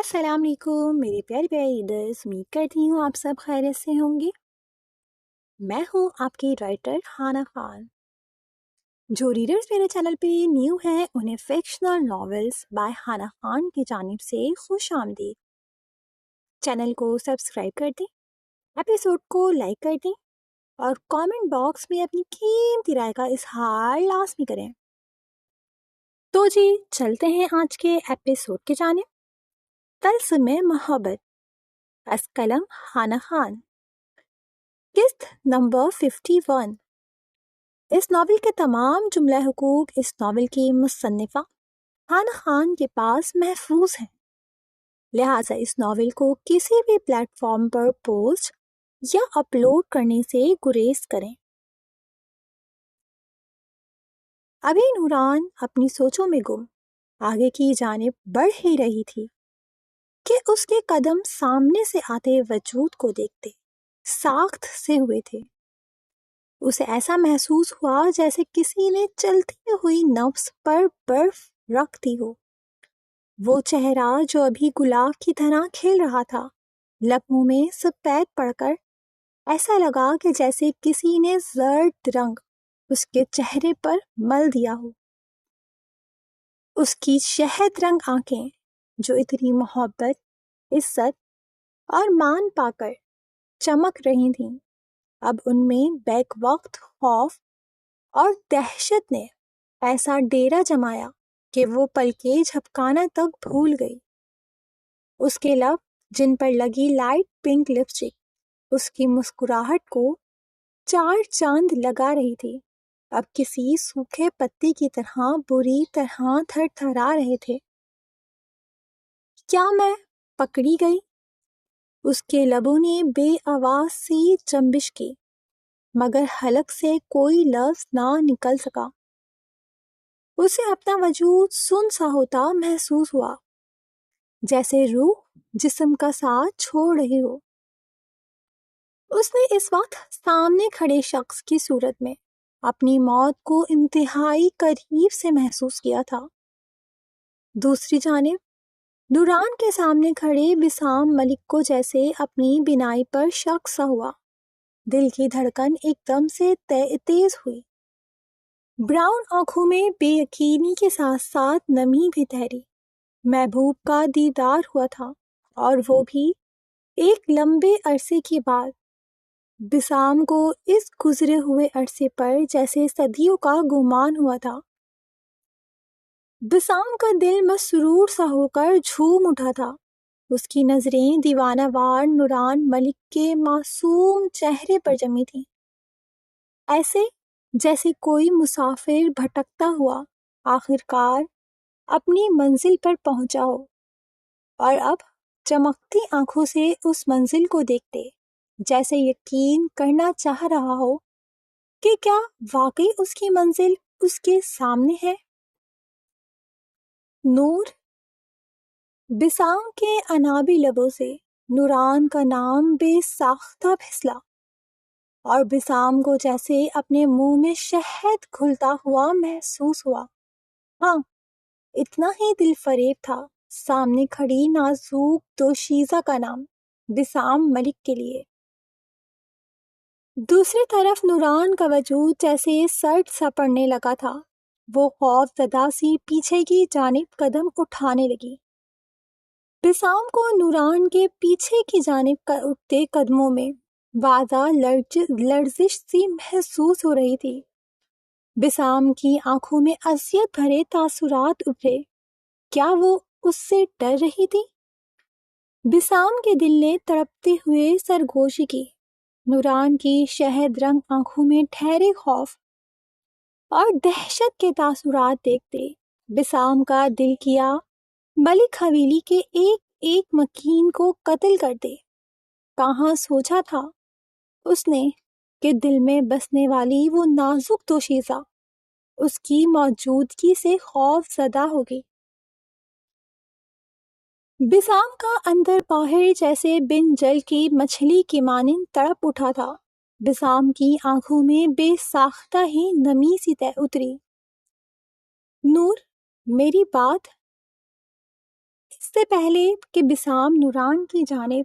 السلام علیکم میرے پیارے پیارے ریڈرز، امید کرتی ہوں آپ سب خیریت سے ہوں گے۔ میں ہوں آپ کی رائٹر ہانا خان۔ جو ریڈرز میرے چینل پہ نیو ہیں انہیں فکشنل ناولز بائی ہانا خان کی جانب سے خوش آمدید۔ چینل کو سبسکرائب کر دیں، ایپیسوڈ کو لائک کر دیں اور کامنٹ باکس میں اپنی قیمتی رائے کا اظہار لازمی کریں۔ تو جی چلتے ہیں آج کے ایپیسوڈ کی جانب۔ طلسم محبت از قلم ہانا خان، قسط نمبر 51۔ اس ناول کے تمام جملہ حقوق اس ناول کی مصنفہ ہانا خان کے پاس محفوظ ہیں، لہٰذا اس ناول کو کسی بھی پلیٹ فارم پر پوسٹ یا اپلوڈ کرنے سے گریز کریں۔ ابھی نوران اپنی سوچوں میں گم آگے کی جانب بڑھ ہی رہی تھی کہ اس کے قدم سامنے سے آتے وجود کو دیکھتے ساخت سے ہوئے تھے۔ اسے ایسا محسوس ہوا جیسے کسی نے چلتی ہوئی نبض پر برف رکھ دی ہو۔ وہ چہرہ جو ابھی گلاب کی طرح کھل رہا تھا، لبوں میں سفید پڑ کر ایسا لگا کہ جیسے کسی نے زرد رنگ اس کے چہرے پر مل دیا ہو۔ اس کی شہد رنگ آنکھیں جو اتنی محبت، عزت اور مان پا کر چمک رہی تھیں، اب ان میں بیک وقت خوف اور دہشت نے ایسا ڈیرا جمایا کہ وہ پلکیں جھپکانا تک بھول گئی۔ اس کے لب جن پر لگی لائٹ پنک لپسٹک اس کی مسکراہٹ کو چار چاند لگا رہی تھی، اب کسی سوکھے پتے کی طرح بری طرح تھر تھرا رہے تھے۔ کیا میں پکڑی گئی؟ اس کے لبوں نے بے آواز سی جنبش کی، مگر حلق سے کوئی لفظ نہ نکل سکا۔ اسے اپنا وجود سن سا ہوتا محسوس ہوا، جیسے روح جسم کا ساتھ چھوڑ رہی ہو۔ اس نے اس وقت سامنے کھڑے شخص کی صورت میں اپنی موت کو انتہائی قریب سے محسوس کیا تھا۔ دوسری جانب نوران کے سامنے کھڑے بسام ملک کو جیسے اپنی بینائی پر شک سا ہوا۔ دل کی دھڑکن ایک دم سے تیز ہوئی، براؤن آنکھوں میں بے یقینی کے ساتھ ساتھ نمی بھی ٹھہری۔ محبوب کا دیدار ہوا تھا، اور وہ بھی ایک لمبے عرصے کے بعد۔ بسام کو اس گزرے ہوئے عرصے پر جیسے صدیوں کا گمان ہوا تھا۔ بسام کا دل مسرور سا ہو کر جھوم اٹھا تھا۔ اس کی نظریں دیوانہ وار نوران ملک کے معصوم چہرے پر جمی تھیں، ایسے جیسے کوئی مسافر بھٹکتا ہوا آخرکار اپنی منزل پر پہنچا ہو، اور اب چمکتی آنکھوں سے اس منزل کو دیکھتے جیسے یقین کرنا چاہ رہا ہو کہ کیا واقعی اس کی منزل اس کے سامنے ہے۔ نور۔ بسام کے انابی لبوں سے نوران کا نام بے ساختہ پھسلا، اور بسام کو جیسے اپنے منہ میں شہد گھلتا ہوا محسوس ہوا۔ ہاں، اتنا ہی دل فریب تھا سامنے کھڑی نازک دوشیزہ کا نام بسام ملک کے لیے۔ دوسری طرف نوران کا وجود جیسے سرد سا پڑنے لگا تھا۔ وہ خوف زدہ سی پیچھے کی جانب قدم اٹھانے لگی۔ بسام کو نوران کے پیچھے کی جانب اٹھتے قدموں میں واضح لرزش سی محسوس ہو رہی تھی۔ بسام کی آنکھوں میں اذیت بھرے تاثرات ابھرے۔ کیا وہ اس سے ڈر رہی تھی؟ بسام کے دل نے تڑپتے ہوئے سرگوشی کی۔ نوران کی شہد رنگ آنکھوں میں ٹھہرے خوف اور دہشت کے تاثرات دیکھتے بسام کا دل کیا ملک حویلی کے ایک ایک مکین کو قتل کر دے۔ کہاں سوچا تھا اس نے کہ دل میں بسنے والی وہ نازک دوشیزہ اس کی موجودگی سے خوف زدہ ہوگی۔ بسام کا اندر باہر جیسے بن جل کی مچھلی کی مانند تڑپ اٹھا تھا۔ بسام کی آنکھوں میں بے ساختہ ہی نمی سی اتری۔ نور، میری بات اس سے پہلے کہ بسام نوران کی جانب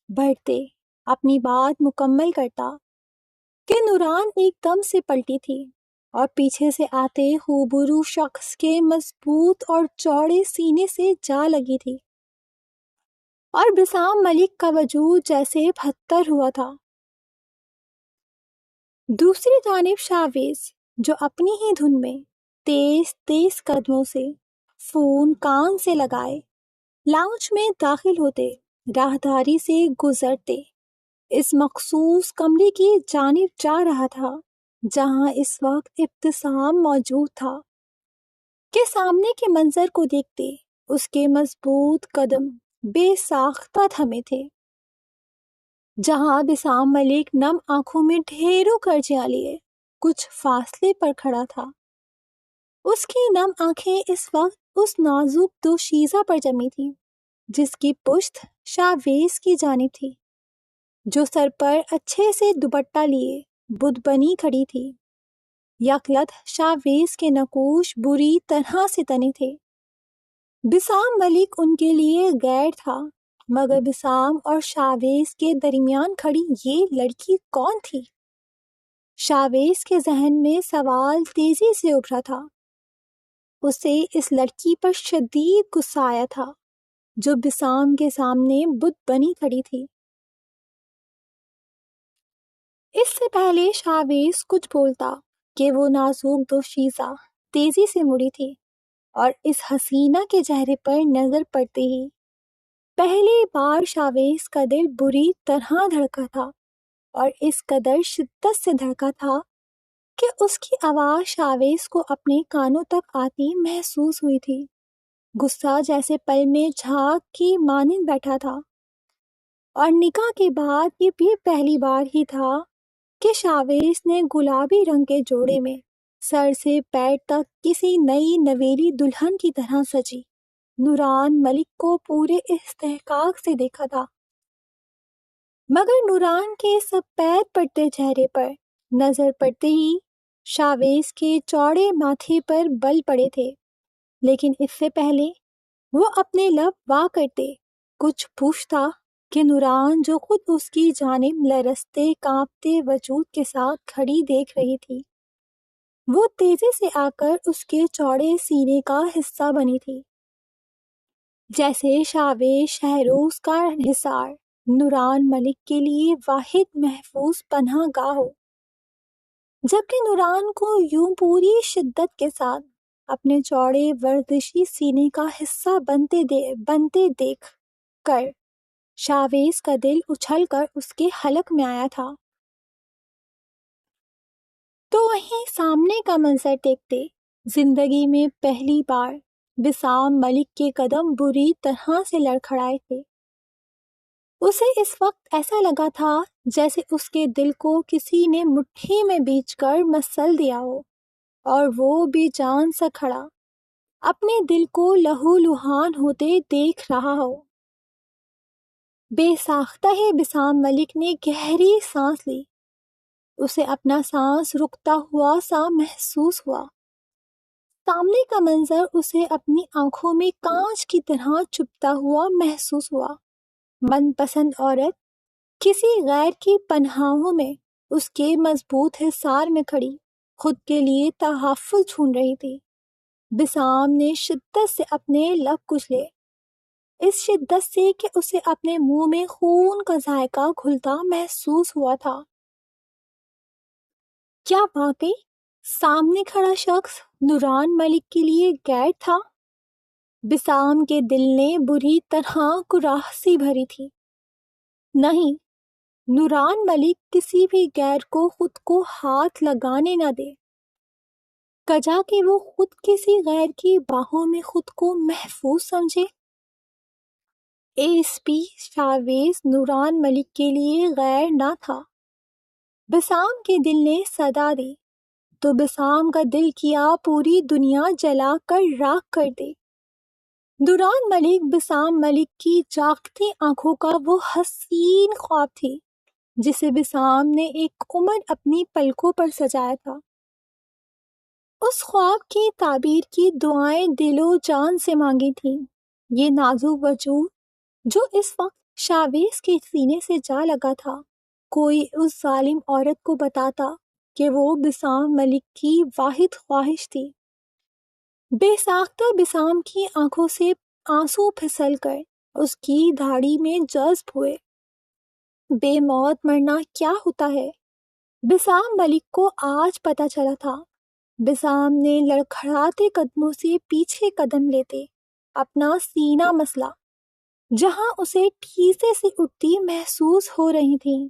بڑھتے اپنی بات مکمل کرتا کہ نوران ایک دم سے پلٹی تھی اور پیچھے سے آتے ہوبرو شخص کے مضبوط اور چوڑے سینے سے جا لگی تھی اور بسام ملک کا وجود جیسے پتھر ہوا تھا۔ دوسری جانب شاویز جو اپنی ہی دھن میں تیز تیز قدموں سے فون کان سے لگائے لاؤنج میں داخل ہوتے راہداری سے گزرتے اس مخصوص کمرے کی جانب جا رہا تھا جہاں اس وقت ابتسام موجود تھا کہ سامنے کے منظر کو دیکھتے اس کے مضبوط قدم بے ساختہ تھمے تھے۔ جہاں بسام ملک نم آنکھوں میں ڈھیروں کرچیاں لیے کچھ فاصلے پر کھڑا تھا، اس کی نم آنکھیں اس وقت اس نازک دوشیزہ پر جمی تھی جس کی پشت شاویز کی جانب تھی، جو سر پر اچھے سے دوپٹہ لیے بت بنی کھڑی تھی۔ یکلت شاویز کے نقوش بری طرح سے تنے تھے۔ بسام ملک ان کے لیے غیر تھا، مگر بسام اور شاویز کے درمیان کھڑی یہ لڑکی کون تھی؟ شاویز کے ذہن میں سوال تیزی سے ابھرا تھا۔ اسے اس لڑکی پر شدید غصہ آیا تھا جو بسام کے سامنے بت بنی کھڑی تھی۔ اس سے پہلے شاویز کچھ بولتا کہ وہ نازک دوشیزہ تیزی سے مڑی تھی اور اس حسینہ کے چہرے پر نظر پڑتے ہی پہلی بار شاویز کا دل بری طرح دھڑکا تھا اور اس قدر شدت سے دھڑکا تھا کہ اس کی آواز شاویز کو اپنے کانوں تک آتی محسوس ہوئی تھی۔ غصہ جیسے پل میں جھاگ کی مانند بیٹھا تھا اور نکاح کے بعد یہ بھی پہلی بار ہی تھا کہ شاویز نے گلابی رنگ کے جوڑے میں سر سے پیر تک کسی نئی نویلی دلہن کی طرح سجی نوران ملک کو پورے استحقاق سے دیکھا تھا، مگر نوران کے سفید پڑتے چہرے پر نظر پڑتے ہی شاویز کے چوڑے ماتھے پر بل پڑے تھے، لیکن اس سے پہلے وہ اپنے لب وا کرتے کچھ پوچھتا کہ نوران جو خود اس کی جانب لرزتے کانپتے وجود کے ساتھ کھڑی دیکھ رہی تھی، وہ تیزی سے آ کر اس کے چوڑے سینے کا حصہ بنی تھی، جیسے شاویز شہروز کا حصار نوران ملک کے لیے واحد محفوظ پناہ گاہ ہو، جبکہ نوران کو یوں پوری شدت کے ساتھ اپنے چوڑے ورزشی سینے کا حصہ بنتے دیکھ کر شاویز کا دل اچھل کر اس کے حلق میں آیا تھا۔ تو وہیں سامنے کا منظر دیکھتے زندگی میں پہلی بار بسام ملک کے قدم بری طرح سے لڑکھڑائے تھے۔ اسے اس وقت ایسا لگا تھا جیسے اس کے دل کو کسی نے مٹھی میں بیچ کر مسل دیا ہو اور وہ بے جان سا کھڑا اپنے دل کو لہو لہان ہوتے دیکھ رہا ہو۔ بے ساختہ ہی بسام ملک نے گہری سانس لی، اسے اپنا سانس رکتا ہوا سا محسوس ہوا۔ سامنے کا منظر اسے اپنی آنکھوں میں کانچ کی طرح چبھتا ہوا محسوس ہوا۔ من پسند عورت کسی غیر کی پناہوں میں اس کے مضبوط حصار میں کھڑی خود کے لیے تحفظ ڈھونڈ رہی تھی۔ بسام نے شدت سے اپنے لب کچلے، اس شدت سے کہ اسے اپنے منہ میں خون کا ذائقہ گھلتا محسوس ہوا تھا۔ کیا واقعی سامنے کھڑا شخص نوران ملک کے لیے غیر تھا؟ بسام کے دل نے بری طرح کراہسی بھری تھی۔ نہیں، نوران ملک کسی بھی غیر کو خود کو ہاتھ لگانے نہ دے، کجا کہ وہ خود کسی غیر کی باہوں میں خود کو محفوظ سمجھے۔ ایس پی شاویز نوران ملک کے لیے غیر نہ تھا۔ بسام کے دل نے صدا دی تو بسام کا دل کیا پوری دنیا جلا کر راکھ کر دے۔ نوران ملک بسام ملک کی جاگتی آنکھوں کا وہ حسین خواب تھی جسے بسام نے ایک عمر اپنی پلکوں پر سجایا تھا۔ اس خواب کی تعبیر کی دعائیں دل و جان سے مانگی تھیں، یہ نازک وجود جو اس وقت شاویز کے سینے سے جا لگا تھا، کوئی اس ظالم عورت کو بتاتا کہ وہ بسام ملک کی واحد خواہش تھی۔ بے ساختہ بسام کی آنکھوں سے آنسو پھسل کر اس کی دھاڑی میں جذب ہوئے۔ بے موت مرنا کیا ہوتا ہے، بسام ملک کو آج پتہ چلا تھا۔ بسام نے لڑکھڑاتے قدموں سے پیچھے قدم لیتے اپنا سینہ مسلا، جہاں اسے ٹھیسے سے اٹھتی محسوس ہو رہی تھیں۔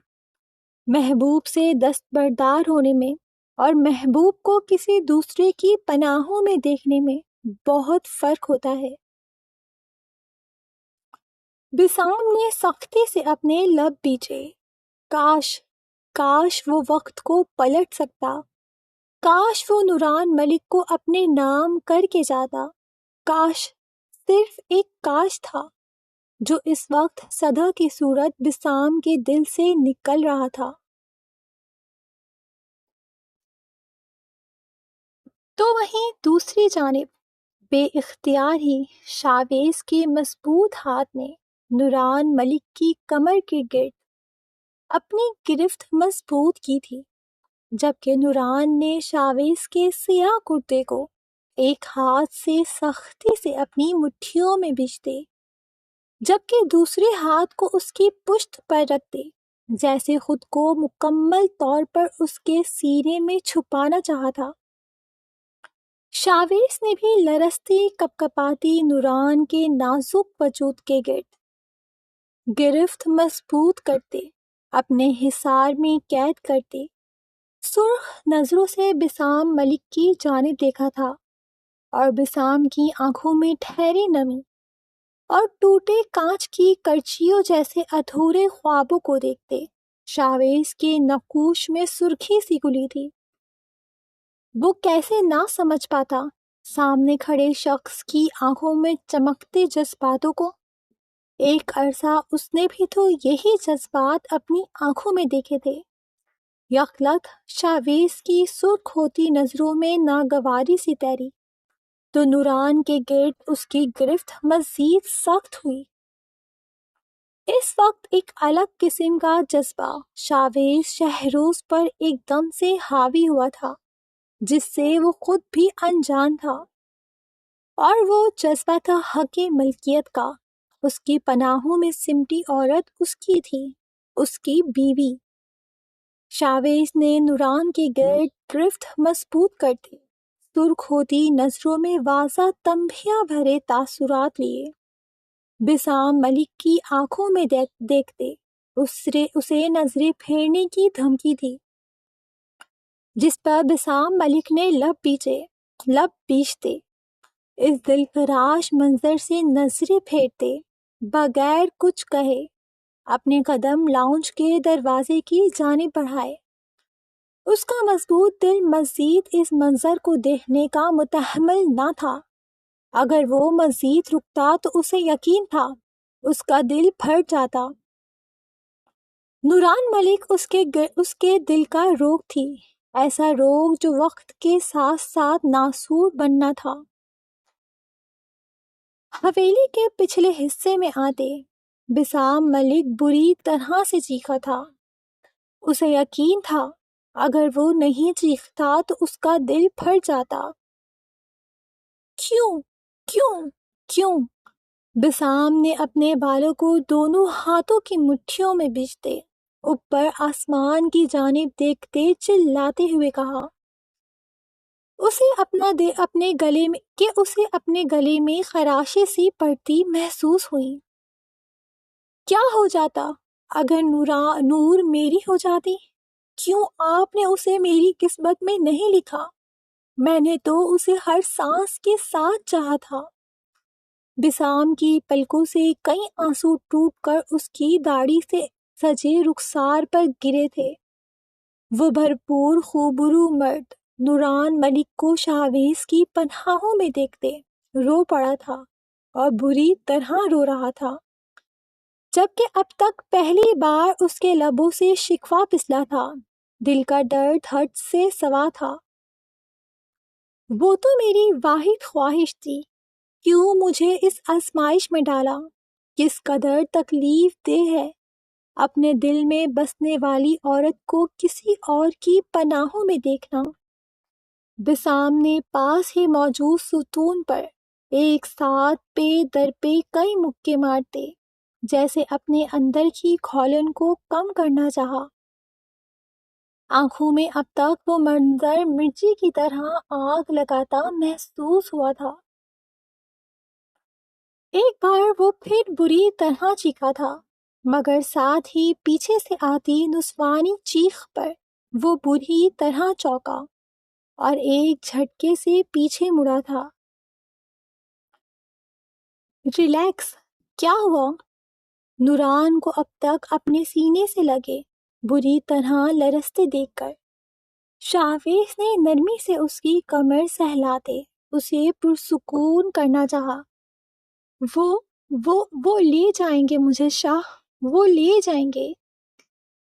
محبوب سے دستبردار ہونے میں اور محبوب کو کسی دوسرے کی پناہوں میں دیکھنے میں بہت فرق ہوتا ہے۔ بسام نے سختی سے اپنے لب بیچے۔ کاش وہ وقت کو پلٹ سکتا، کاش وہ نوران ملک کو اپنے نام کر کے جاتا، کاش، صرف ایک کاش تھا جو اس وقت صدا کی صورت بسام کے دل سے نکل رہا تھا۔ تو وہیں دوسری جانب بے اختیار ہی شاویز کے مضبوط ہاتھ نے نوران ملک کی کمر کے گرد اپنی گرفت مضبوط کی تھی، جبکہ نوران نے شاویز کے سیاہ کرتے کو ایک ہاتھ سے سختی سے اپنی مٹھیوں میں بھیجتے، جبکہ دوسرے ہاتھ کو اس کی پشت پر رکھتے، جیسے خود کو مکمل طور پر اس کے سینے میں چھپانا چاہا تھا۔ شاویز نے بھی لرزتی کپکپاتی نوران کے نازک وجود کے گرد گرفت مضبوط کرتے، اپنے حصار میں قید کرتے، سرخ نظروں سے بسام ملک کی جانب دیکھا تھا، اور بسام کی آنکھوں میں ٹھہری نمی اور ٹوٹے کانچ کی کرچیوں جیسے ادھورے خوابوں کو دیکھتے شاویز کے نقوش میں سرخی سی گلی تھی۔ وہ کیسے نہ سمجھ پاتا سامنے کھڑے شخص کی آنکھوں میں چمکتے جذباتوں کو؟ ایک عرصہ اس نے بھی تو یہی جذبات اپنی آنکھوں میں دیکھے تھے۔ یکلخت شاویز کی سرخ ہوتی نظروں میں ناگواری سی تیری تو نوران کے گرد اس کی گرفت مزید سخت ہوئی۔ اس وقت ایک الگ قسم کا جذبہ شاویز شہروز پر ایک دم سے حاوی ہوا تھا، جس سے وہ خود بھی انجان تھا، اور وہ جذبہ تھا حق ملکیت کا۔ اس کی پناہوں میں سمٹی عورت اس کی تھی، اس کی بیوی۔ شاویز نے نوران کے گرد گرفت مضبوط کرتے سرخ ہوتی نظروں میں واضح تنبیہ بھرے تاثرات لیے، بسام ملک کی آنکھوں میں دیکھتے اسے نظریں پھیرنے کی دھمکی دی، جس پر بسام ملک نے لب بیچتے اس دلفراش منظر سے نظریں پھیرتے بغیر کچھ کہے اپنے قدم لاؤنج کے دروازے کی جانب بڑھائے۔ اس کا مضبوط دل مزید اس منظر کو دیکھنے کا متحمل نہ تھا۔ اگر وہ مزید رکتا تو اسے یقین تھا اس کا دل پھٹ جاتا۔ نوران ملک اس کے دل کا روگ تھی، ایسا روگ جو وقت کے ساتھ ساتھ ناسور بننا تھا۔ حویلی کے پچھلے حصے میں آتے بسام ملک بری طرح سے چیخا تھا۔ اسے یقین تھا اگر وہ نہیں چیختا تو اس کا دل پھٹ جاتا۔ کیوں کیوں کیوں؟ بسام نے اپنے بالوں کو دونوں ہاتھوں کی مٹھیوں میں بھیجتے اوپر آسمان کی جانب دیکھتے چلاتے ہوئے کہا، اسے اپنے گلے میں خراشیں سی پڑتی محسوس ہوئی۔ کیا ہو جاتا اگر نور میری ہو جاتی؟ کیوں آپ نے اسے میری قسمت میں نہیں لکھا؟ میں نے تو اسے ہر سانس کے ساتھ چاہا تھا۔ بسام کی پلکوں سے کئی آنسو ٹوٹ کر اس کی داڑھی سے سجے رخسار پر گرے تھے۔ وہ بھرپور خوبرو مرد نوران ملک کو شاویز کی پناہوں میں دیکھتے رو پڑا تھا، اور بری طرح رو رہا تھا، جبکہ اب تک پہلی بار اس کے لبوں سے شکوہ پسلا تھا، دل کا درد ہرٹ سے سوا تھا۔ وہ تو میری واحد خواہش تھی کیوں مجھے اس آزمائش میں ڈالا؟ کس قدر تکلیف دہ ہے اپنے دل میں بسنے والی عورت کو کسی اور کی پناہوں میں دیکھنا۔ بسام نے پاس ہی موجود ستون پر ایک ساتھ پے در پے کئی مکے مارتے، جیسے اپنے اندر کی کھولن کو کم کرنا چاہا۔ آنکھوں میں اب تک وہ منظر مرچی کی طرح آگ لگاتا محسوس ہوا تھا۔ ایک بار وہ پھر بری طرح چیخا تھا، مگر ساتھ ہی پیچھے سے آتی نسوانی چیخ پر وہ بری طرح چونکا اور ایک جھٹکے سے پیچھے مڑا تھا۔ ریلیکس، کیا ہوا؟ نوران کو اب تک اپنے سینے سے لگے بری طرح لرزتے دیکھ کر شاویز نے نرمی سے اس کی کمر سہلاتے اسے پرسکون کرنا چاہا۔ وہ لے جائیں گے مجھے شاہ، وہ لے جائیں گے۔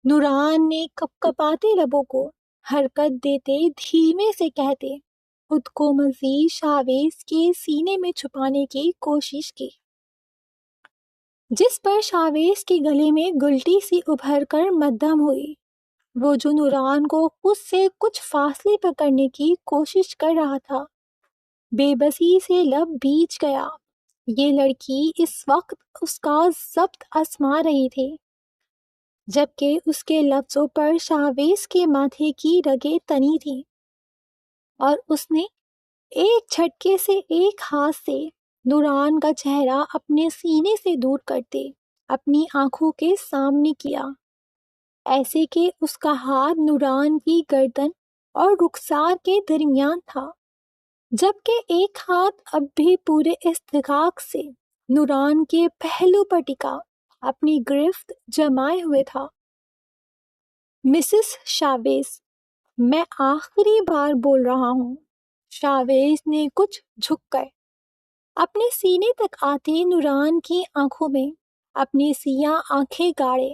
نوران نے کپکپاتے لبوں کو حرکت دیتے دھیمے سے کہتے خود کو مزید شاویز کے سینے میں چھپانے کی کوشش کی، جس پر شاویز کے گلے میں گلٹی سی ابھر کر مدھم ہوئی۔ وہ جو نوران کو خود سے کچھ فاصلے پر کرنے کی کوشش کر رہا تھا، بے بسی سے لب بیچ گیا۔ یہ لڑکی اس وقت اس کا ضبط آزما رہی تھی، جبکہ اس کے لفظوں پر شاویز کے ماتھے کی رگیں تنی تھی، اور اس نے ایک جھٹکے سے ایک ہاتھ سے نوران کا چہرہ اپنے سینے سے دور کرتے اپنی آنکھوں کے سامنے کیا، ایسے کہ اس کا ہاتھ نوران کی گردن اور رخسار کے درمیان تھا، جبکہ ایک ہاتھ اب بھی پورے استحقاق سے نوران کے پہلو پر ٹکا اپنی گرفت جمائے ہوئے تھا۔ مسز شاویز، میں آخری بار بول رہا ہوں۔ شاویز نے کچھ جھک کر اپنے سینے تک آتے نوران کی آنکھوں میں اپنی سیاہ آنکھیں گاڑی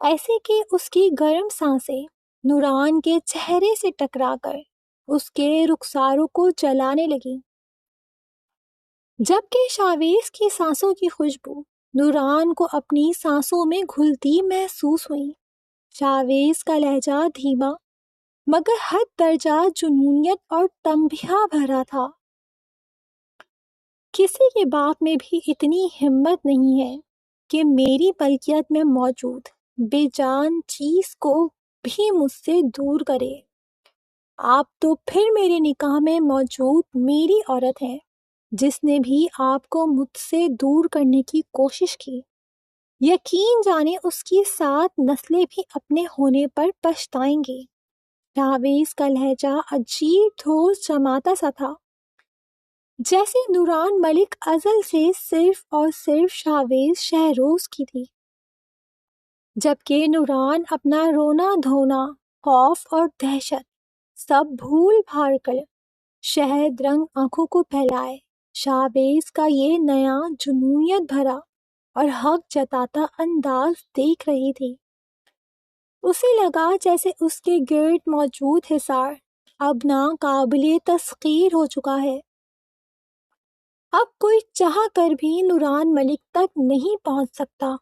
ایسے کہ اس کی گرم سانسیں نوران کے چہرے سے ٹکرا کر اس کے رخساروں کو جلانے لگی، جبکہ شاویز کی سانسوں کی خوشبو نوران کو اپنی سانسوں میں گھلتی محسوس ہوئی۔ شاویز کا لہجہ دھیما مگر حد درجہ جنونیت اور تنبیہ بھرا تھا۔ کسی کے باپ میں بھی اتنی ہمت نہیں ہے کہ میری ملکیت میں موجود بے جان چیز کو بھی مجھ سے دور کرے۔ آپ تو پھر میرے نکاح میں موجود میری عورت ہیں، جس نے بھی آپ کو مجھ سے دور کرنے کی کوشش کی۔ یقین جانے اس کی 7 نسلیں بھی اپنے ہونے پر پچھتائیں گی۔ شاویز کا لہجہ عجیب ٹھوس جماتا سا تھا، جیسے نوران ملک ازل سے صرف اور صرف شاویز شہروز کی تھی، جبکہ نوران اپنا رونا دھونا، خوف اور دہشت سب بھول بھال کر شہد رنگ آنکھوں کو پھیلائے شاویز کا یہ نیا جنونیت بھرا اور حق جتاتا انداز دیکھ رہی تھی۔ اسے لگا جیسے اس کے گرد موجود حصار اب ناقابل تسخیر ہو چکا ہے۔ اب کوئی چاہ کر بھی نوران ملک تک نہیں پہنچ سکتا۔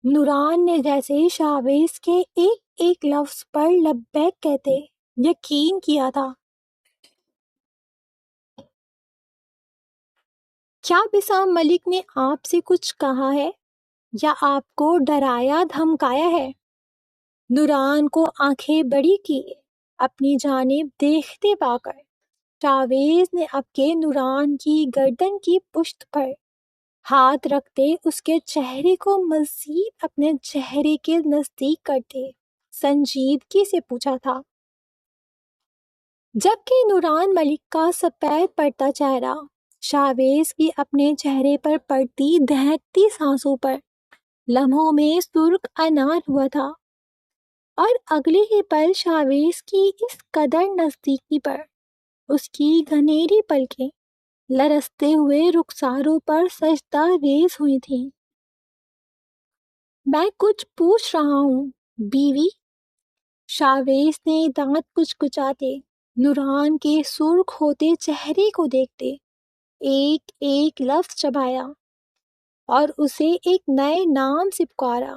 نوران نے جیسے شاویز کے ایک ایک لفظ پر لبیک کہتے یقین کیا تھا۔ کیا بسام ملک نے آپ سے کچھ کہا ہے یا آپ کو ڈرایا دھمکایا ہے؟ نوران کو آنکھیں بڑی کی اپنی جانب دیکھتے پا کر شاویز نے اب کے نوران کی گردن کی پشت پر ہاتھ رکھتے اس کے چہرے کو مزید اپنے چہرے کے نزدیک کرتے سنجیدگی سے پوچھا تھا، جبکہ نوران ملک کا سفید پڑتا چہرہ شاویز کی اپنے چہرے پر پڑتی دہکتی سانسوں پر لمحوں میں سرخ انار ہوا تھا، اور اگلے ہی پل شاویز کی اس قدر نزدیکی پر اس کی گھنیری پلکیں لرزتے ہوئے رخساروں پر سجدہ ریز ہوئی تھیں۔ میں کچھ پوچھ رہا ہوں بیوی، شاویز نے دانت کچکچاتے نوران کے سرخ ہوتے چہرے کو دیکھتے ایک ایک لفظ چبایا اور اسے ایک نئے نام سے پکارا،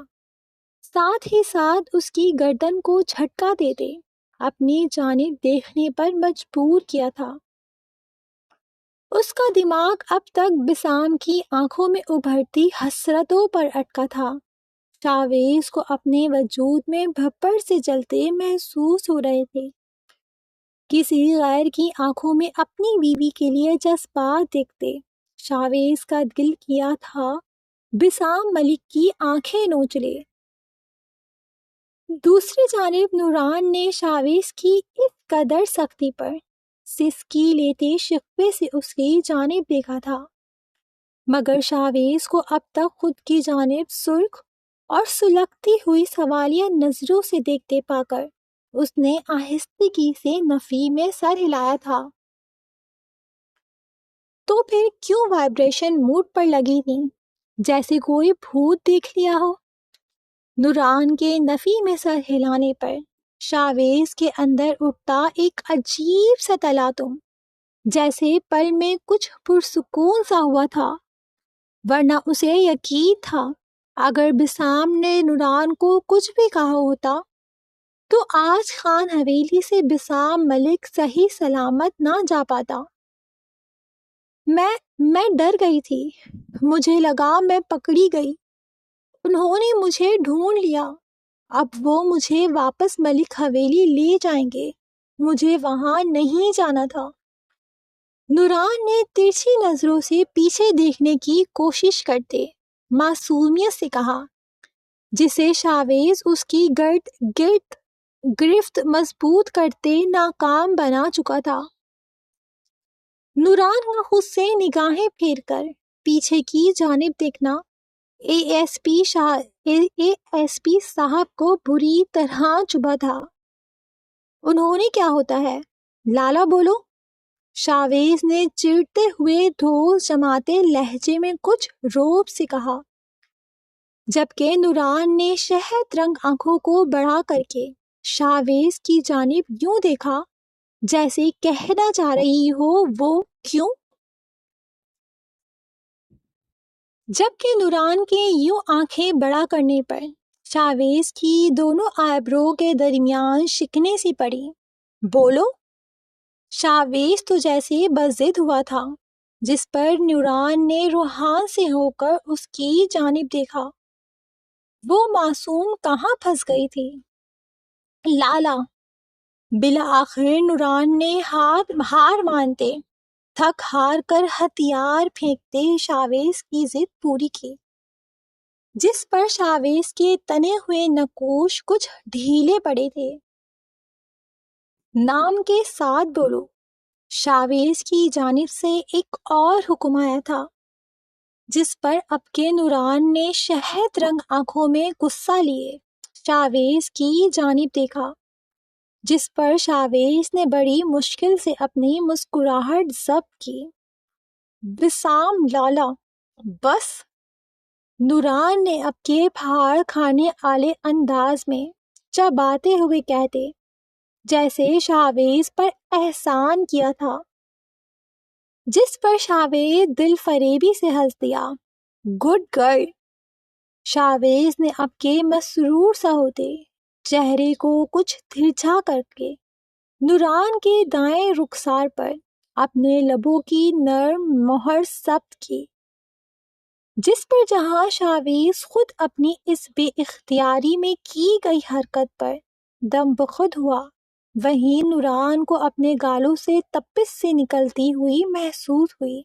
ساتھ ہی ساتھ اس کی گردن کو جھٹکا دیتے اپنی جانب دیکھنے پر مجبور کیا تھا۔ اس کا دماغ اب تک بسام کی آنکھوں میں ابھرتی حسرتوں پر اٹکا تھا۔ شاویز کو اپنے وجود میں بھپڑ سے جلتے محسوس ہو رہے تھے۔ کسی غیر کی آنکھوں میں اپنی بیوی کے لیے جذبات دیکھتے شاویز کا دل کیا تھا بسام ملک کی آنکھیں نوچ لے۔ دوسری جانب نوران نے شاویز کی اس قدر سختی پر سسکی لیتے شقوے سے اس کی جانب دیکھا تھا، مگر شاویز کو اب تک خود کی جانب سرخ اور سلگتی ہوئی سوالیہ نظروں سے دیکھتے پا کر اس نے آہستگی سے نفی میں سر ہلایا تھا۔ تو پھر کیوں وائبریشن موڈ پر لگی تھی، جیسے کوئی بھوت دیکھ لیا ہو؟ نوران کے نفی میں سر ہلانے پر شاویز کے اندر اٹھتا ایک عجیب سا تلاطم، جیسے پل میں کچھ پرسکون سا ہوا تھا، ورنہ اسے یقین تھا اگر بسام نے نوران کو کچھ بھی کہا ہوتا تو آج خان حویلی سے بسام ملک صحیح سلامت نہ جا پاتا۔ میں ڈر گئی تھی، مجھے لگا میں پکڑی گئی، انہوں نے مجھے ڈھونڈ لیا، اب وہ مجھے واپس ملک حویلی لے جائیں گے، مجھے وہاں نہیں جانا تھا۔ نوران نے ترچھی نظروں سے پیچھے دیکھنے کی کوشش کرتے معصومیت سے کہا، جسے شاویز اس کی گرفت مضبوط کرتے ناکام بنا چکا تھا۔ نوران کا خود سے نگاہیں پھیر کر پیچھے کی جانب دیکھنا اے ایس پی صاحب کو بری طرح چبھا تھا۔ انہوں نے کیا ہوتا ہے؟ لالا بولو، شاویز نے چڑھتے ہوئے دھول جماتے لہجے میں کچھ روب سے کہا، جبکہ نوران نے شہد رنگ آنکھوں کو بڑا کر کے شاویز کی جانب یوں دیکھا جیسے کہنا چاہ رہی ہو وہ کیوں؟ جبکہ نوران کے یوں آنکھیں بڑا کرنے پر شاویز کی دونوں آئیبرو کے درمیان شکنیں سی پڑی۔ بولو؟ شاویز تو جیسے بضد ہوا تھا، جس پر نوران نے روحان سے ہو کر اس کی جانب دیکھا۔ وہ معصوم کہاں پھنس گئی تھی؟ لالا! بالآخر نوران نے ہار مانتے تھک ہار کر ہتھیار پھینکتے شاویز کی ضد پوری کی، جس پر شاویز کے تنے ہوئے نقوش کچھ ڈھیلے پڑے تھے۔ نام کے ساتھ بولو۔ شاویز کی جانب سے ایک اور حکم آیا تھا، جس پر اب کے نوران نے شہد رنگ آنکھوں میں غصہ لیے شاویز کی جانب دیکھا، جس پر شاویز نے بڑی مشکل سے اپنی مسکراہٹ ضبط کی۔ بسام لالا، بس! نوران نے اب کے پھاڑ کھانے والے انداز میں چباتے ہوئے کہتے جیسے شاویز پر احسان کیا تھا، جس پر شاویز دل فریبی سے ہنس دیا۔ Good girl! شاویز نے اب کے مسرور سا ہوتے چہرے کو کچھ ترچھا کر کے نوران کے دائیں رخسار پر اپنے لبوں کی نرم مہر ثبت کی، جس پر جہاں شاویز خود اپنی اس بے اختیاری میں کی گئی حرکت پر دم بخود ہوا، وہیں نوران کو اپنے گالوں سے تپش سے نکلتی ہوئی محسوس ہوئی،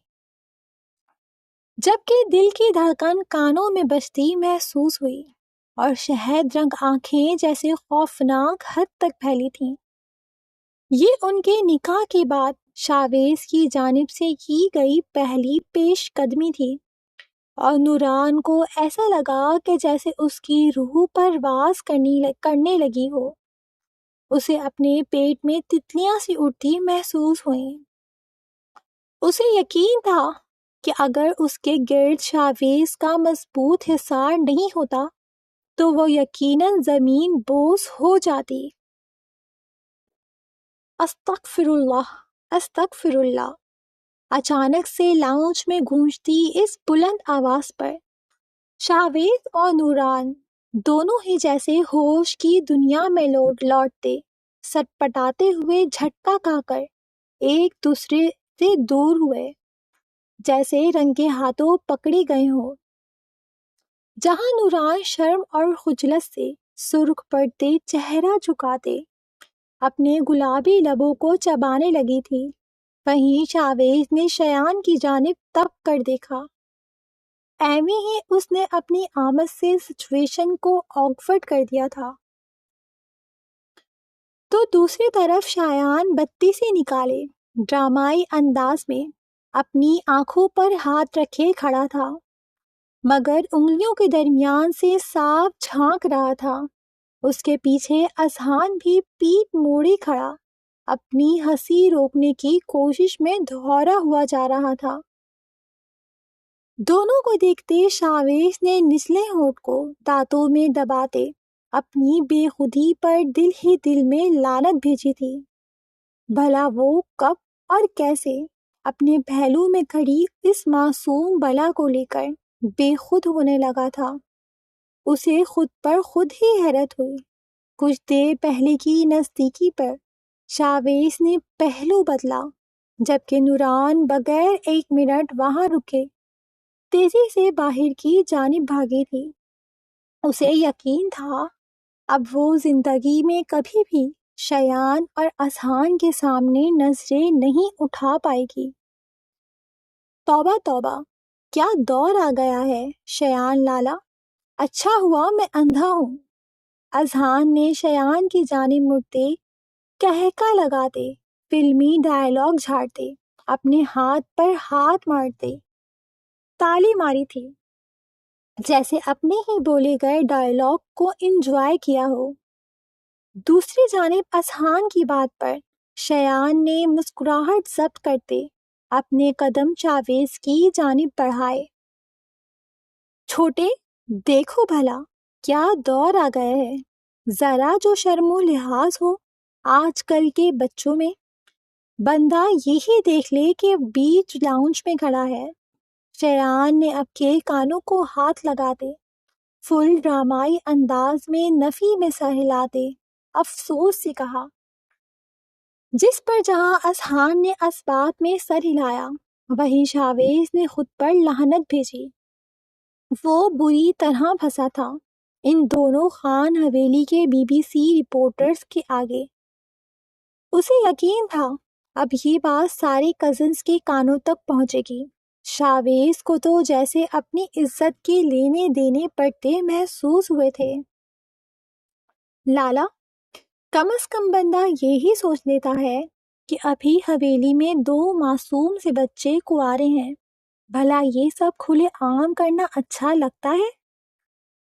جبکہ دل کی دھڑکن کانوں میں بجتی محسوس ہوئی اور شہد رنگ آنکھیں جیسے خوفناک حد تک پھیلی تھیں۔ یہ ان کے نکاح کے بعد شاویز کی جانب سے کی گئی پہلی پیش قدمی تھی، اور نوران کو ایسا لگا کہ جیسے اس کی روح پرواز کرنے لگی ہو، اسے اپنے پیٹ میں تتلیاں سی اڑتی محسوس ہوئیں۔ اسے یقین تھا کہ اگر اس کے گرد شاویز کا مضبوط حصار نہیں ہوتا تو وہ یقیناً زمین بوس ہو جاتی۔ استغفر اللہ، استغفر اللہ، اچانک سے لاؤنج میں گونجتی اس بلند آواز پر شاویز اور نوران دونوں ہی جیسے ہوش کی دنیا میں لوٹتے سٹپٹاتے ہوئے جھٹکا کھا کر ایک دوسرے سے دور ہوئے، جیسے رنگے ہاتھوں پکڑے گئے ہوں۔ جہاں نوران شرم اور خجلت سے سرخ پڑتے چہرہ جھکاتے اپنے گلابی لبوں کو چبانے لگی تھی، وہیں شاویز نے شایان کی جانب تک کر دیکھا۔ ایویں ہی اس نے اپنی آمد سے سچویشن کو آکورڈ کر دیا تھا۔ تو دوسری طرف شایان بتی سے نکالے ڈرامائی انداز میں اپنی آنکھوں پر ہاتھ رکھے کھڑا تھا، مگر انگلیوں کے درمیان سے صاف جھانک رہا تھا۔ اس کے پیچھے اذہان بھی پیٹھ موڑے کھڑا اپنی ہنسی روکنے کی کوشش میں دھورا ہوا جا رہا تھا۔ دونوں کو دیکھتے شاویز نے نچلے ہونٹ کو دانتوں میں دباتے اپنی بے خودی پر دل ہی دل میں لعنت بھیجی تھی۔ بھلا وہ کب اور کیسے اپنے پہلو میں کھڑی اس معصوم بلا کو لے کر بے خود ہونے لگا تھا۔ اسے خود پر خود ہی حیرت ہوئی۔ کچھ دیر پہلے کی نزدیکی پر شاویز نے پہلو بدلا، جبکہ نوران بغیر ایک منٹ وہاں رکے تیزی سے باہر کی جانب بھاگی تھی۔ اسے یقین تھا اب وہ زندگی میں کبھی بھی شایان اور اذہان کے سامنے نظریں نہیں اٹھا پائے گی۔ توبہ توبہ، کیا دور آ گیا ہے شایان لالا، اچھا ہوا میں اندھا ہوں۔ اذہان نے شایان کی جانب مڑتے کہکا لگاتے فلمی ڈائیلاگ جھاڑتے اپنے ہاتھ پر ہاتھ مارتے تالی ماری تھی، جیسے اپنے ہی بولے گئے ڈائیلاگ کو انجوائے کیا ہو۔ دوسری جانب اذہان کی بات پر شایان نے مسکراہٹ ضبط کرتے اپنے قدم شاویز کی جانب بڑھائے۔ چھوٹے، دیکھو بھلا کیا دور آ گیا ہے، ذرا جو شرم و لحاظ ہو آج کل کے بچوں میں۔ بندہ یہی دیکھ لے کہ بیچ لاؤنج میں کھڑا ہے۔ شایان نے اب کے کانوں کو ہاتھ لگاتے فل ڈرامائی انداز میں نفی میں سر ہلاتے افسوس سے کہا، جس پر جہاں اذہان نے اس بات میں سر ہلایا وہیں شاویز نے خود پر لعنت بھیجی۔ وہ بری طرح پھنسا تھا ان دونوں خان حویلی کے بی بی سی رپورٹرز کے آگے۔ اسے یقین تھا اب یہ بات سارے کزنز کے کانوں تک پہنچے گی۔ شاویز کو تو جیسے اپنی عزت کے لینے دینے پڑتے محسوس ہوئے تھے۔ لالا، کم از کم بندہ یہی سوچ لیتا ہے کہ ابھی حویلی میں 2 معصوم سے بچے کنوارے ہیں، بھلا یہ سب کھلے عام کرنا اچھا لگتا ہے؟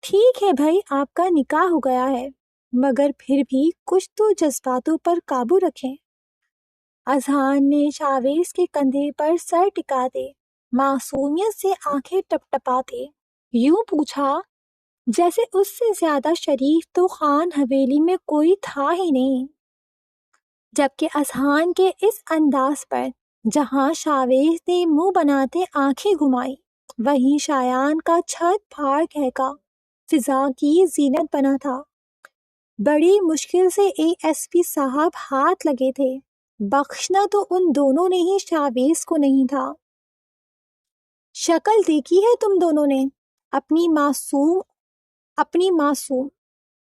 ٹھیک ہے بھائی، آپ کا نکاح ہو گیا ہے، مگر پھر بھی کچھ تو جذباتوں پر قابو رکھیں۔ اذہان نے شاویز کے کندھے پر سر ٹکاتے معصومیت سے آنکھیں ٹپٹپاتے یوں پوچھا جیسے اس سے زیادہ شریف تو خان حویلی میں کوئی تھا ہی نہیں۔ جبکہ اذہان کے اس انداز پر جہاں شاویز نے منہ بناتے آنکھیں گھمائی وہیں شایان کا چھت پھاڑ کہکا فضا کی زینت بنا تھا۔ بڑی مشکل سے ASP صاحب ہاتھ لگے تھے، بخشنا تو ان دونوں نے ہی شاویز کو نہیں تھا۔ شکل دیکھی ہے تم دونوں نے اپنی معصوم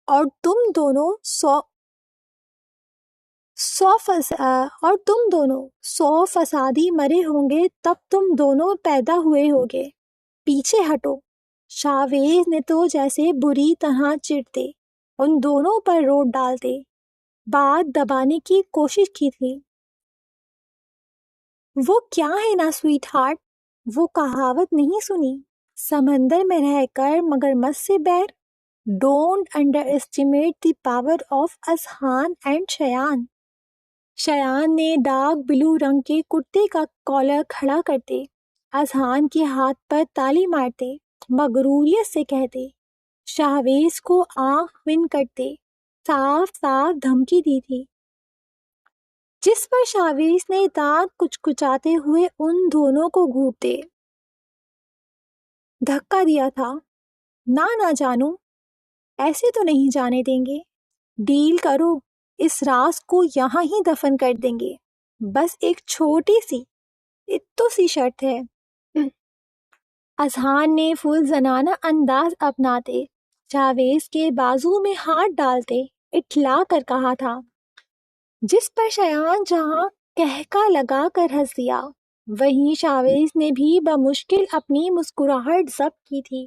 اور تم دونوں 100 فسادی مرے ہوں گے تب تم دونوں پیدا ہوئے ہوگے۔ پیچھے ہٹو۔ شاویز نے تو جیسے بری طرح چڑھتے ان دونوں پر روٹ ڈالتے بات دبانے کی کوشش کی تھی۔ وہ کیا ہے نا سویٹ ہارٹ، وہ کہاوت نہیں سنی، سمندر میں رہ کر مگرمچھ سے بیر؟ Don't underestimate the power of Azhan and Shayan. Shayan نے ڈارک بلو رنگ کے کرتے کا کالر کھڑا کرتے اذہان کے ہاتھ پر تالی مارتے مغروریت سے کہتے، شاویز کو آنکھ بند کرتے صاف صاف دھمکی دی تھی۔ جس پر شاویز نے دانت کچکچاتے ہوئے ان دونوں کو گھونٹتے دھکا دیا تھا۔ نہ جانو، ایسے تو نہیں جانے دیں گے، ڈیل کرو، اس راز کو یہاں ہی دفن کر دیں گے، بس ایک چھوٹی سی اتو سی شرط ہے۔ اذہان نے فل زنانہ انداز اپناتے شاویز کے بازو میں ہاتھ ڈالتے اٹھلا کر کہا تھا، جس پر شایان جہاں کہکا لگا کر ہنس دیا، وہیں شاویز نے بھی بمشکل اپنی مسکراہٹ ضبط کی تھی۔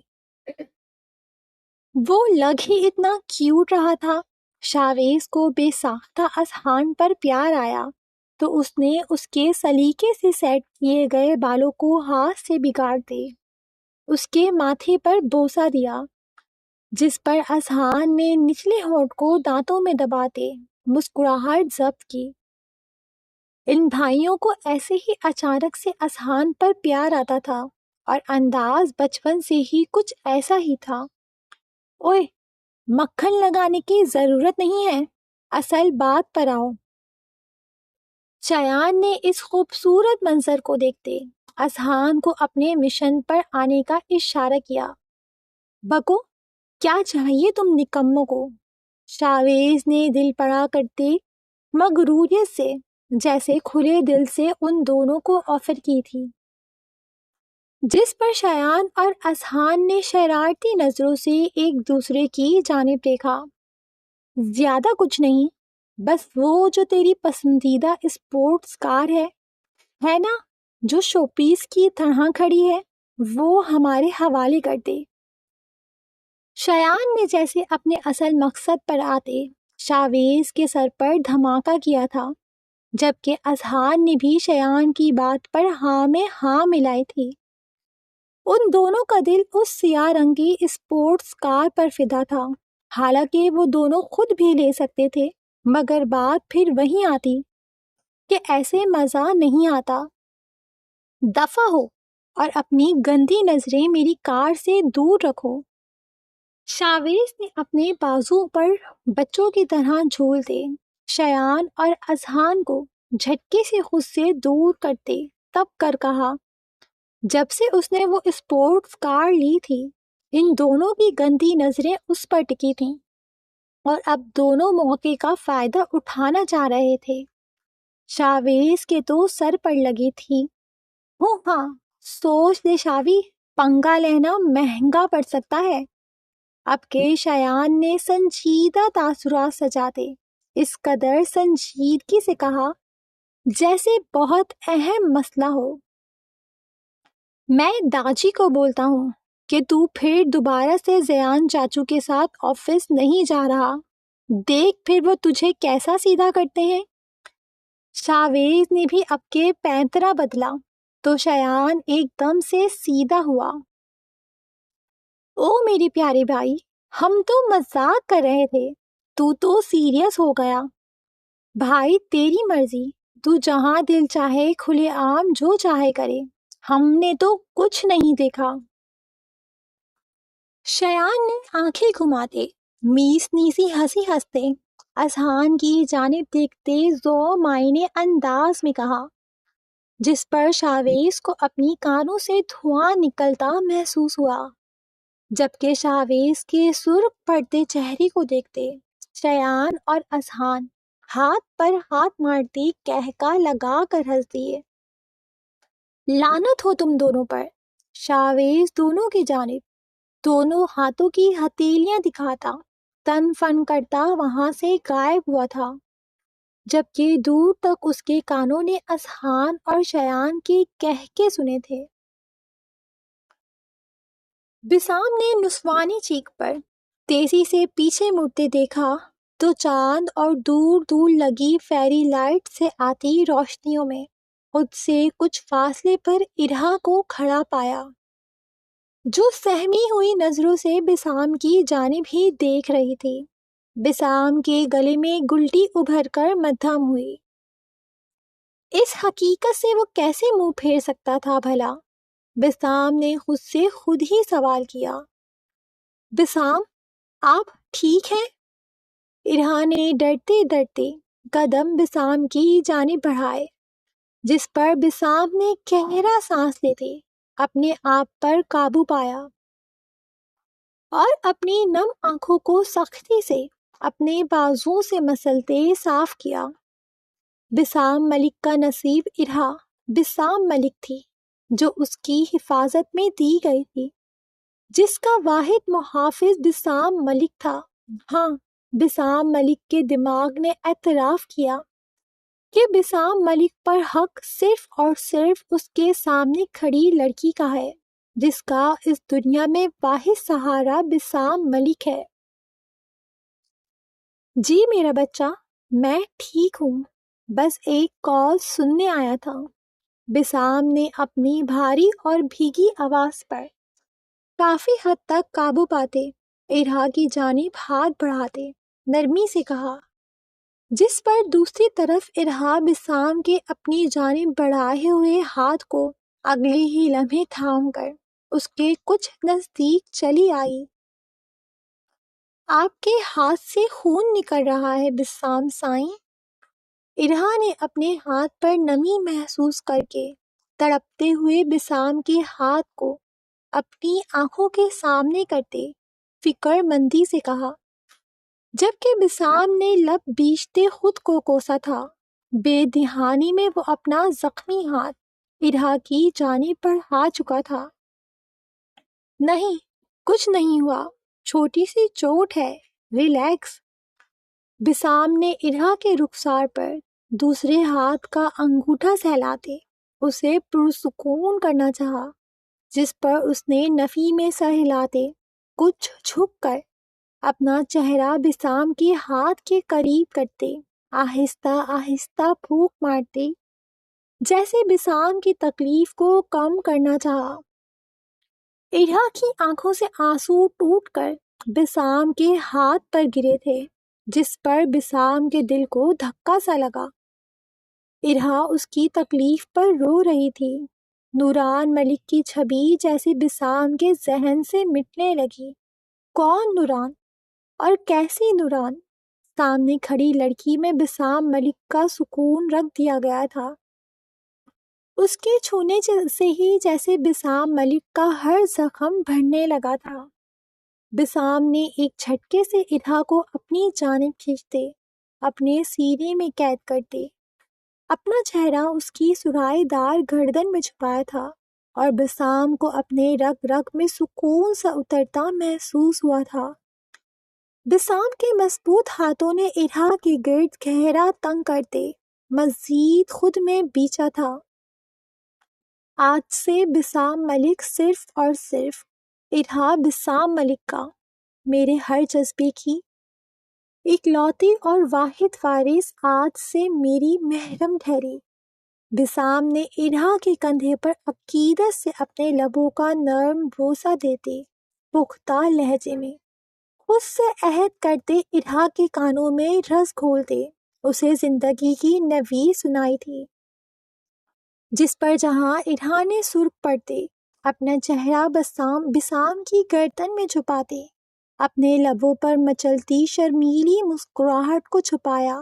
وہ لگ ہی اتنا کیوٹ رہا تھا۔ شاویز کو بے ساختہ اذہان پر پیار آیا تو اس نے اس کے سلیقے سے سیٹ کیے گئے بالوں کو ہاتھ سے بگاڑ دے اس کے ماتھے پر بوسہ دیا، جس پر اذہان نے نچلے ہونٹ کو دانتوں میں دباتے مسکراہٹ ضبط کی۔ ان بھائیوں کو ایسے ہی اچانک سے اذہان پر پیار آتا تھا اور انداز بچپن سے ہی کچھ ایسا ہی تھا۔ اوئے، مکھن لگانے کی ضرورت نہیں ہے، اصل بات پر آؤ۔ شایان نے اس خوبصورت منظر کو دیکھتے اذہان کو اپنے مشن پر آنے کا اشارہ کیا۔ بکو، کیا چاہیے تم نکموں کو؟ شاویز نے دل پڑا کرتے مغروریت سے جیسے کھلے دل سے ان دونوں کو آفر کی تھی، جس پر شایان اور اذہان نے شرارتی نظروں سے ایک دوسرے کی جانب دیکھا۔ زیادہ کچھ نہیں، بس وہ جو تیری پسندیدہ اسپورٹس کار ہے نا، جو شو پیس کی طرح کھڑی ہے، وہ ہمارے حوالے کر دے۔ شایان نے جیسے اپنے اصل مقصد پر آتے شاویز کے سر پر دھماکہ کیا تھا، جبکہ اذہان نے بھی شایان کی بات پر ہاں میں ہاں ملائی تھی۔ ان دونوں کا دل اس سیاہ رنگی اسپورٹس کار پر فدا تھا، حالانکہ وہ دونوں خود بھی لے سکتے تھے، مگر بات پھر وہیں آتی کہ ایسے مزہ نہیں آتا۔ دفع ہو اور اپنی گندی نظریں میری کار سے دور رکھو۔ شاویز نے اپنے بازو پر بچوں کی طرح جھولتے شایان اور اذہان کو جھٹکے سے خود سے دور کرتے تب کر کہا، جب سے اس نے وہ اسپورٹس کار لی تھی، ان دونوں کی گندی نظریں اس پر ٹکی تھیں اور اب دونوں موقع کا فائدہ اٹھانا چاہ رہے تھے۔ شاویز کے تو سر پر لگی تھی۔ ہاں، سوچ لے شاوی، پنگا لینا مہنگا پڑ سکتا ہے۔ اب کے شایان نے سنجیدہ تاثرات سجاتے اس قدر سنجیدگی سے کہا جیسے بہت اہم مسئلہ ہو۔ میں داجی کو بولتا ہوں کہ تو پھر دوبارہ سے زیان چاچو کے ساتھ آفس نہیں جا رہا، دیکھ پھر وہ تجھے کیسا سیدھا کرتے ہیں۔ شاویز نے بھی اب کے پینترا بدلا تو شایان ایک دم سے سیدھا ہوا۔ او میرے پیارے بھائی، ہم تو مذاق کر رہے تھے، تو سیریس ہو گیا۔ بھائی تیری مرضی، تو جہاں دل چاہے کھلے عام جو چاہے کرے، ہم نے تو کچھ نہیں دیکھا۔ شایان نے آنکھیں گھماتے میس نیسی ہنسی ہنستے اذہان کی جانب دیکھتے ذو معنی انداز میں کہا، جس پر شاویز کو اپنی کانوں سے دھواں نکلتا محسوس ہوا، جبکہ شاویز کے سرخ پڑتے چہرے کو دیکھتے شایان اور اذہان ہاتھ پر ہاتھ مارتے کہکا لگا کر ہنس دیے۔ لعنت ہو تم دونوں پر۔ شاویز دونوں کی جانب دونوں ہاتھوں کی ہتھیلیاں دکھاتا تن فن کرتا وہاں سے غائب ہوا تھا، جبکہ دور تک اس کے کانوں نے اذہان اور شایان کے کہکے سنے تھے۔ بسام نے نسوانی چیک پر تیزی سے پیچھے مڑتے دیکھا تو چاند اور دور دور لگی فیری لائٹ سے آتی روشنیوں میں خود سے کچھ فاصلے پر ارہا کو کھڑا پایا، جو سہمی ہوئی نظروں سے بسام کی جانب ہی دیکھ رہی تھی۔ بسام کے گلے میں گلٹی ابھر کر مدھم ہوئی۔ اس حقیقت سے وہ کیسے منہ پھیر سکتا تھا بھلا؟ بسام نے خود سے خود ہی سوال کیا۔ بسام، آپ ٹھیک ہیں؟ ارہا نے ڈرتے ڈرتے قدم بسام کی جانب بڑھائے، جس پر بسام نے گہرا سانس لیتے اپنے آپ پر قابو پایا اور اپنی نم آنکھوں کو سختی سے اپنے بازو سے مسلتے صاف کیا۔ بسام ملک کا نصیب ارہا بسام ملک تھی جو اس کی حفاظت میں دی گئی تھی، جس کا واحد محافظ بسام ملک تھا۔ ہاں، بسام ملک کے دماغ نے اعتراف کیا کہ بسام ملک پر حق صرف اور صرف اس کے سامنے کھڑی لڑکی کا ہے، جس کا اس دنیا میں واحد سہارا بسام ملک ہے۔ جی میرا بچہ، میں ٹھیک ہوں، بس ایک کال سننے آیا تھا۔ بسام نے اپنی بھاری اور بھیگی آواز پر کافی حد تک قابو پاتے ارہا کی جانب ہاتھ بڑھاتے نرمی سے کہا، جس پر دوسری طرف ارہا بسام کے اپنی جانب بڑھائے ہوئے ہاتھ کو اگلے ہی لمحے تھام کر اس کے کچھ نزدیک چلی آئی۔ آپ کے ہاتھ سے خون نکل رہا ہے بسام سائیں۔ ارہا نے اپنے ہاتھ پر نمی محسوس کر کے تڑپتے ہوئے بسام کے ہاتھ کو اپنی آنکھوں کے سامنے کرتے فکر مندی سے کہا، جبکہ بسام نے لب بیچتے خود کو کوسا تھا۔ بے دہانی میں وہ اپنا زخمی ہاتھ ارہا کی جانب بڑھا چکا تھا۔ نہیں، کچھ نہیں ہوا، چھوٹی سی چوٹ ہے، ریلیکس۔ بسام نے ارہا کے رخسار پر دوسرے ہاتھ کا انگوٹھا سہلاتے اسے پرسکون کرنا چاہا، جس پر اس نے نفی میں سر ہلاتے کچھ جھک کر اپنا چہرہ بسام کے ہاتھ کے قریب کرتے آہستہ آہستہ پھونک مارتے، جیسے بسام کی تکلیف کو کم کرنا چاہا۔ ارہا کی آنکھوں سے آنسو ٹوٹ کر بسام کے ہاتھ پر گرے تھے، جس پر بسام کے دل کو دھکا سا لگا۔ ارہا اس کی تکلیف پر رو رہی تھی۔ نوران ملک کی چھبی جیسے بسام کے ذہن سے مٹنے لگی۔ کون نوران اور کیسی نوران؟ سامنے کھڑی لڑکی میں بسام ملک کا سکون رکھ دیا گیا تھا۔ اس کے چھونے سے ہی جیسے بسام ملک کا ہر زخم بھرنے لگا تھا۔ بسام نے ایک جھٹکے سے ارہا کو اپنی جانب کھینچتے اپنے سینے میں قید کرتے اپنا چہرہ اس کی سرائی دار گردن میں چھپایا تھا، اور بسام کو اپنے رگ رگ میں سکون سا اترتا محسوس ہوا تھا۔ بسام کے مضبوط ہاتھوں نے ارہا کے گرد گہرا تنگ کرتے مزید خود میں بیچا تھا۔ آج سے بسام ملک صرف اور صرف ارہا بسام ملک کا، میرے ہر جذبے کی اکلوتی اور واحد وارث آج سے میری محرم ٹھہری۔ بسام نے ارہا کے کندھے پر عقیدت سے اپنے لبوں کا نرم بوسہ دیتے پختہ لہجے میں خود سے عہد کرتے ارہا کے کانوں میں رس گھولتے اسے زندگی کی نوید سنائی تھی، جس پر جہاں ارہا نے سرخ پڑتے اپنا چہرہ بسام کی گردن میں چھپاتے اپنے لبوں پر مچلتی شرمیلی مسکراہٹ کو چھپایا،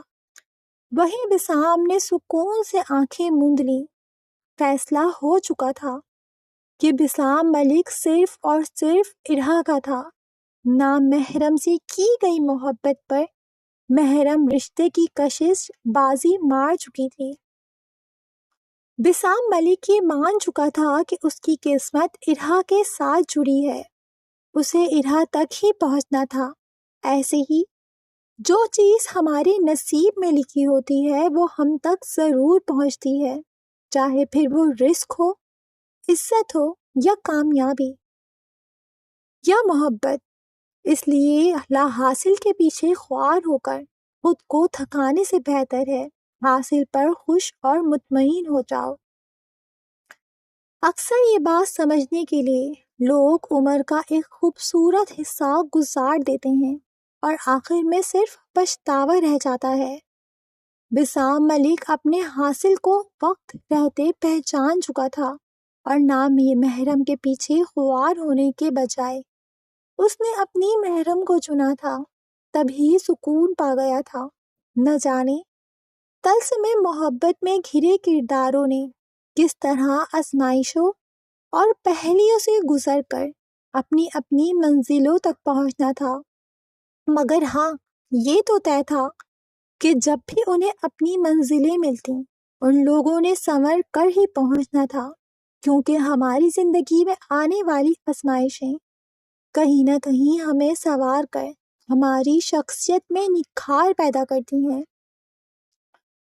وہیں بسام نے سکون سے آنکھیں موند لیں۔ فیصلہ ہو چکا تھا کہ بسام ملک صرف اور صرف ارہا کا تھا۔ نامحرم سے کی گئی محبت پر محرم رشتے کی کشش بازی مار چکی تھی۔ بسام ملک یہ مان چکا تھا کہ اس کی قسمت ارہا کے ساتھ جڑی ہے، اسے ارہا تک ہی پہنچنا تھا۔ ایسے ہی جو چیز ہمارے نصیب میں لکھی ہوتی ہے وہ ہم تک ضرور پہنچتی ہے، چاہے پھر وہ رزق ہو، عزت ہو، یا کامیابی یا محبت۔ اس لیے لا حاصل کے پیچھے خوار ہو کر خود کو تھکانے سے بہتر ہے حاصل پر خوش اور مطمئن ہو جاؤ۔ اکثر یہ بات سمجھنے کے لیے لوگ عمر کا ایک خوبصورت حصہ گزار دیتے ہیں اور آخر میں صرف پچھتاوا رہ جاتا ہے۔ بسام ملک اپنے حاصل کو وقت رہتے پہچان چکا تھا، اور نام یہ محرم کے پیچھے خوار ہونے کے بجائے اس نے اپنی محرم کو چنا تھا، تبھی سکون پا گیا تھا۔ نہ جانے طلسم محبت میں گھرے کرداروں نے کس طرح آزمائشوں اور پہلیوں سے گزر کر اپنی اپنی منزلوں تک پہنچنا تھا، مگر ہاں یہ تو طے تھا کہ جب بھی انہیں اپنی منزلیں ملتیں ان لوگوں نے سنور کر ہی پہنچنا تھا، کیونکہ ہماری زندگی میں آنے والی آزمائشیں کہیں نہ کہیں ہمیں سنوار کر ہماری شخصیت میں نکھار پیدا کرتی ہیں۔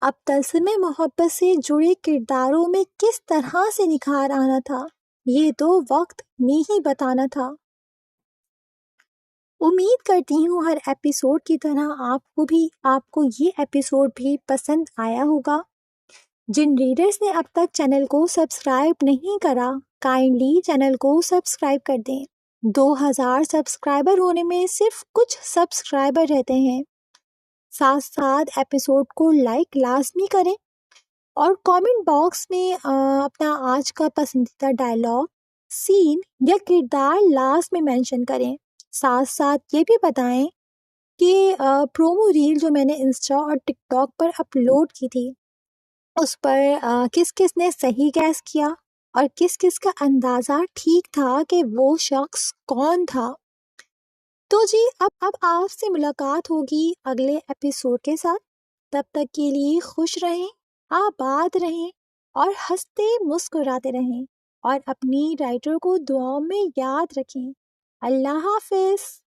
اب طلسم محبت سے جڑے کرداروں میں کس طرح سے نکھار آنا تھا یہ تو وقت نے ہی بتانا تھا۔ امید کرتی ہوں ہر ایپیسوڈ کی طرح آپ کو یہ ایپیسوڈ بھی پسند آیا ہوگا۔ جن ریڈرز نے اب تک چینل کو سبسکرائب نہیں کرا کائنڈلی چینل کو سبسکرائب کر دیں۔ 2000 سبسکرائبر ہونے میں صرف کچھ سبسکرائبر رہتے ہیں۔ ساتھ ساتھ ایپیسوڈ کو لائک لازمی کریں اور کامنٹ باکس میں اپنا آج کا پسندیدہ ڈائلاگ، سین یا کردار لازمی مینشن کریں۔ ساتھ ساتھ یہ بھی بتائیں کہ پرومو ریل جو میں نے انسٹا اور ٹک ٹاک پر اپلوڈ کی تھی اس پر کس کس نے صحیح گیس کیا اور کس کس کا اندازہ ٹھیک تھا کہ وہ شخص کون تھا۔ تو جی اب آپ سے ملاقات ہوگی اگلے ایپیسوڈ کے ساتھ، تب تک کے لیے خوش رہیں، آباد رہیں اور ہنستے مسکراتے رہیں اور اپنی رائٹر کو دعاؤں میں یاد رکھیں۔ اللہ حافظ۔